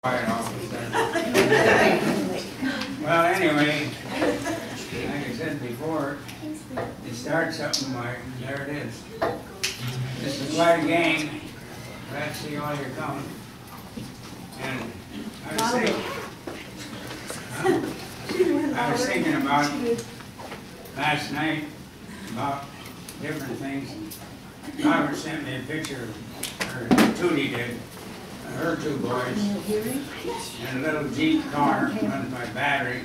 Quiet office there. Well, anyway, like I said before, you start something, there it is. This is quite a game. Glad to see all you coming. And I was thinking about last night about different things. Robert sent me a picture, or Tootie did. Her two boys in a little Jeep car run by battery,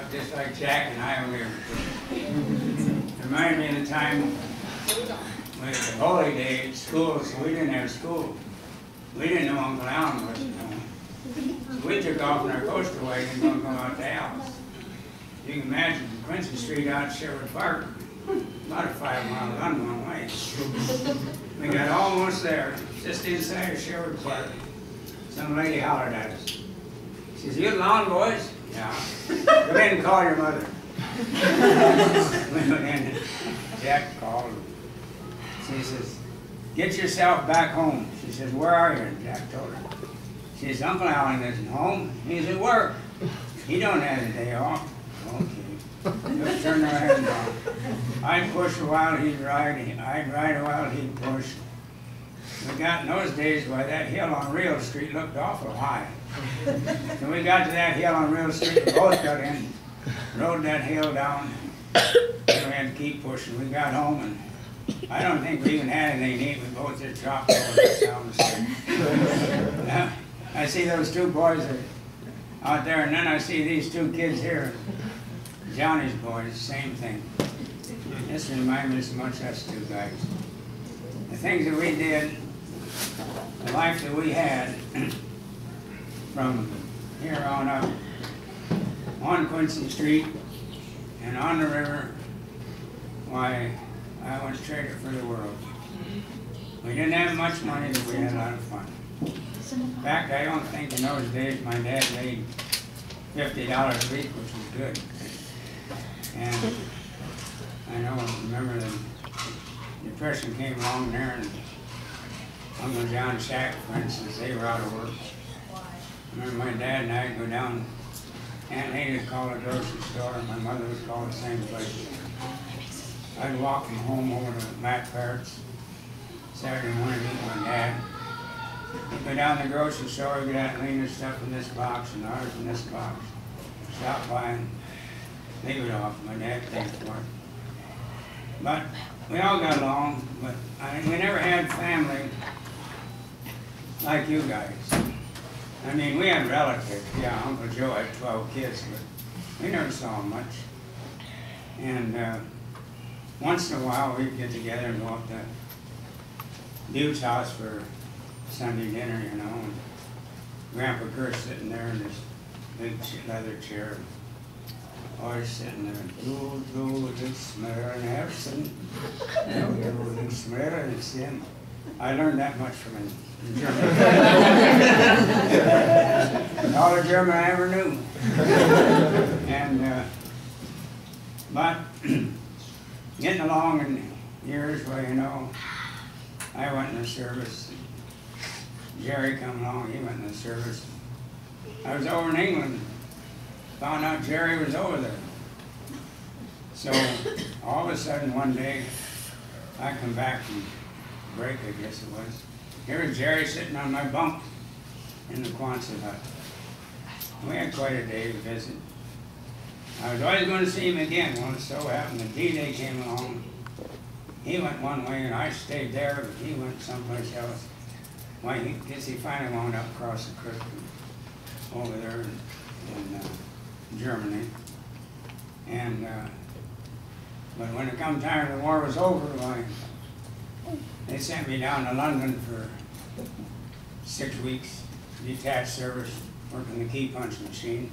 just like Jack and I were. Reminded me of the time with the holy day at school, so we didn't have school. We didn't know Uncle Allen was So we took off in our coaster wagon going to go out to Al's. You can imagine Quincy Street out at Sherwood Park, about a 5-mile run one way. We got almost there, just inside of Sherwood Park. Some lady hollered at us. She says, "You lawn boys?" "Yeah." "Come in and call your mother." We went in, Jack called. She says, "Get yourself back home." She says, "Where are you?" And Jack told her. She says, "Uncle Allen isn't home. He's at work. He don't have a day off." Okay. Just turn our heads off. I'd push a while, he'd ride. I'd ride a while, he'd push. We got in those days, why that hill on Real Street looked awful high. So we got to that hill on Real Street, we both got in, rode that hill down, and we had to keep pushing. We got home, and I don't think we even had anything to eat. We both just dropped over down the street. Now, I see those two boys out there, and then I see these two kids here, Johnny's boys, same thing. This reminds me so much of us two guys. The things that we did, the life that we had from here on up, on Quincy Street and on the river, why, I was traded for the world. We didn't have much money, but we had a lot of fun. In fact, I don't think in those days my dad made $50 a week, which was good. And I remember the Depression came along there, and Uncle John Shack, for instance, they were out of work. I remember my dad and I would go down, Aunt Lady would call the grocery store, and my mother would call the same place. I'd walk from home over to Matt Parrott's Saturday morning to meet my dad. We'd go down the grocery store, we'd get Aunt Lena's stuff in this box and ours in this box. Stop by and leave it off. My dad paid for it. But we all got along, but we never had family like you guys. I mean, we had relatives. Yeah, Uncle Joe had 12 kids, but we never saw them much. And once in a while, we'd get together and go up to Bute's house for Sunday dinner, you know. And Grandpa Kurt sitting there in his big leather chair. Always sitting there, do the smear and Harrison, do the smear and sin. I learned that much from him in German. All the German I ever knew. And, but getting along in years where, you know, I went in the service. Jerry come along, he went in the service. I was over in England. Found out Jerry was over there. So all of a sudden one day, I come back from break, I guess it was. Here was Jerry sitting on my bunk in the Quonset hut. We had quite a day to visit. I was always going to see him again. Well, it so happened that D-Day came along. He went one way and I stayed there, but he went someplace else. Why, he finally wound up across the creek over there in Germany. And but when it come time the war was over, why, they sent me down to London for 6 weeks, detached service, working the key punch machine.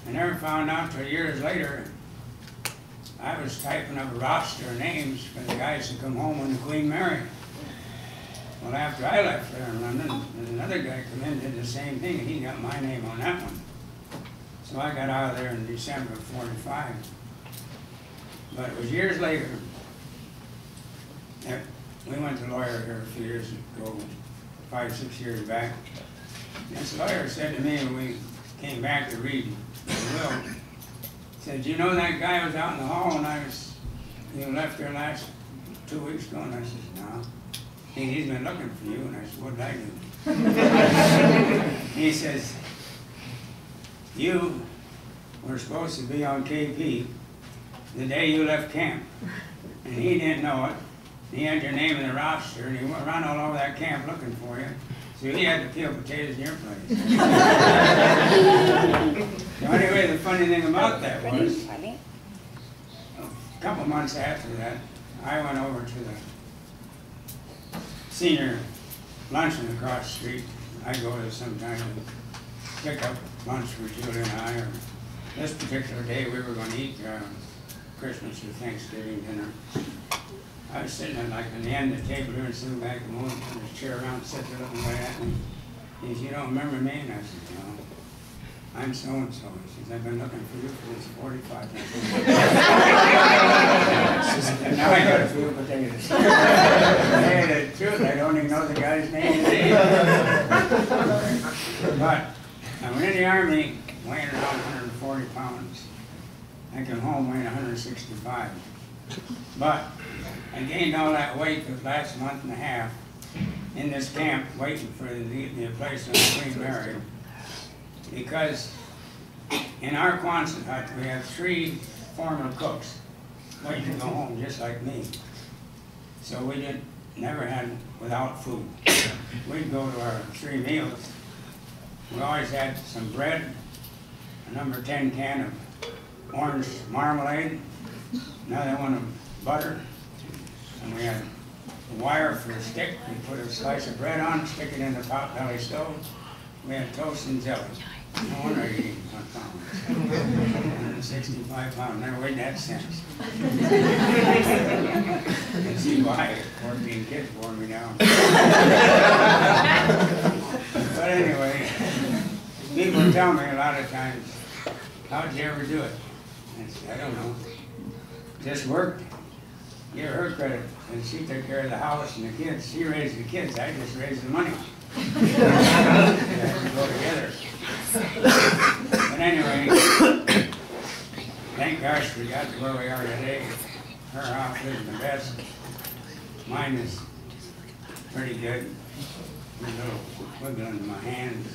I never found out till years later I was typing up a roster of names for the guys that come home when the Queen married. Well, after I left there in London, another guy come in and did the same thing, and he got my name on that one. So I got out of there in December of '45. But it was years later that we went to lawyer here a few years ago, 5 or 6 years back. This lawyer said to me when we came back to read the will, said, you know that guy was out in the hall and you left there last 2 weeks ago? And I said, no. He's been looking for you. And I said, what did I do? He says, you were supposed to be on KP the day you left camp. And he didn't know it. He had your name in the roster, and he went around all over that camp looking for you. So he had to peel potatoes in your place. So anyway, the funny thing about that was, a couple months after that, I went over to the senior luncheon across the street. I go there sometimes and pick up lunch for Julie and I. Or this particular day, we were going to eat Christmas or Thanksgiving dinner. I was sitting at like on the end of the table here and sitting back and moving from his chair around, sitting there looking right at me. He said, you don't remember me? And I said, no, I'm so-and-so. He says, I've been looking for you for this 45 years. And now I got a few potatoes. To tell you the truth, I don't even know the guy's name today. But I went in the Army weighing around 140 pounds. I came home weighing 165. But I gained all that weight the last month and a half in this camp waiting for the place on Queen Mary, because in our Quonset hut we have 3 former cooks waiting to go home just like me. So we never had without food. We'd go to our 3 meals. We always had some bread, a number 10 can of orange marmalade, another one of butter, and we had a wire for a stick. We put a slice of bread on, stick it in the pot-belly stove. We had toast and jelly. No wonder you eat 1 pound. 165 pounds, never weighed that since. And see why 14 kids wore me down. But anyway, people tell me a lot of times, how'd you ever do it? I said, I don't know. Just worked. Give her credit. And she took care of the house and the kids. She raised the kids. I just raised the money. We had to go together. But anyway, thank gosh we got to where we are today. Her house is the best. Mine is pretty good. A little wiggling in my hands.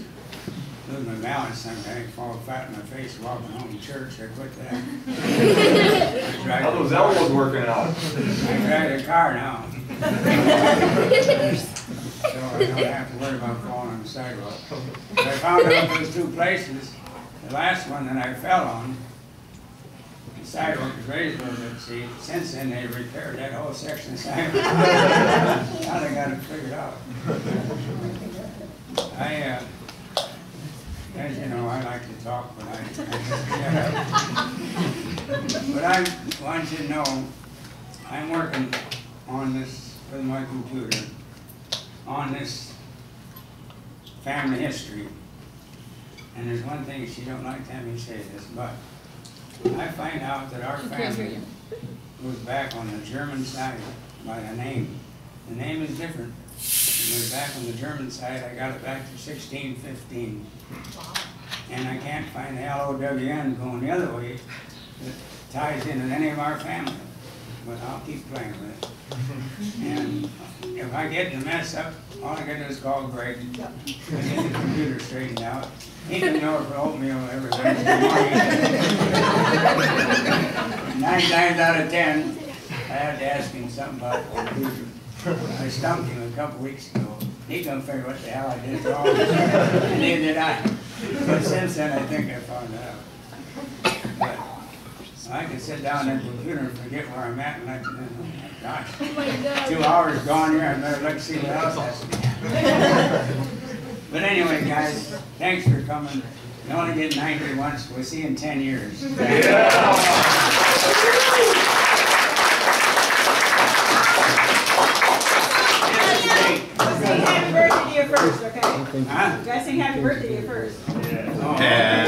Lose my balance sometimes, fall flat in my face walking home from church. I quit that. How those elbows working out? I drive a car now. So I don't have to worry about falling on the sidewalk. But I found out those 2 places. The last one that I fell on, the sidewalk was raised a little bit. See, since then they repaired that whole section of sidewalk. Now they got it figured out. As you know, I like to talk, but I shut up. But I want you to know, I'm working on this with my computer, on this family history. And there's one thing she don't like to have me say this, but I find out that our family goes back on the German side by the name. The name is different. It goes back on the German side. I got it back to 1615. And I can't find the LOWN going the other way that ties into any of our family. But I'll keep playing with it. And if I get the mess up, all I got to do is call Greg. Get the computer straightened out. He can go for oatmeal every Wednesday morning. 9 times out of 10, I have to ask him something about the computer. I stumped him a couple weeks ago. He couldn't figure what the hell I did wrong, and neither did I. But since then, I think I found it out. But I could sit down at the computer and forget where I'm at, and I can, oh my gosh, 2 hours gone here, I better look and see what else has to be happening. But anyway, guys, thanks for coming. You only get 90 once, we'll see you in 10 years. Happy birthday to you first, okay? Huh? You guys sing happy birthday to you first. Yeah.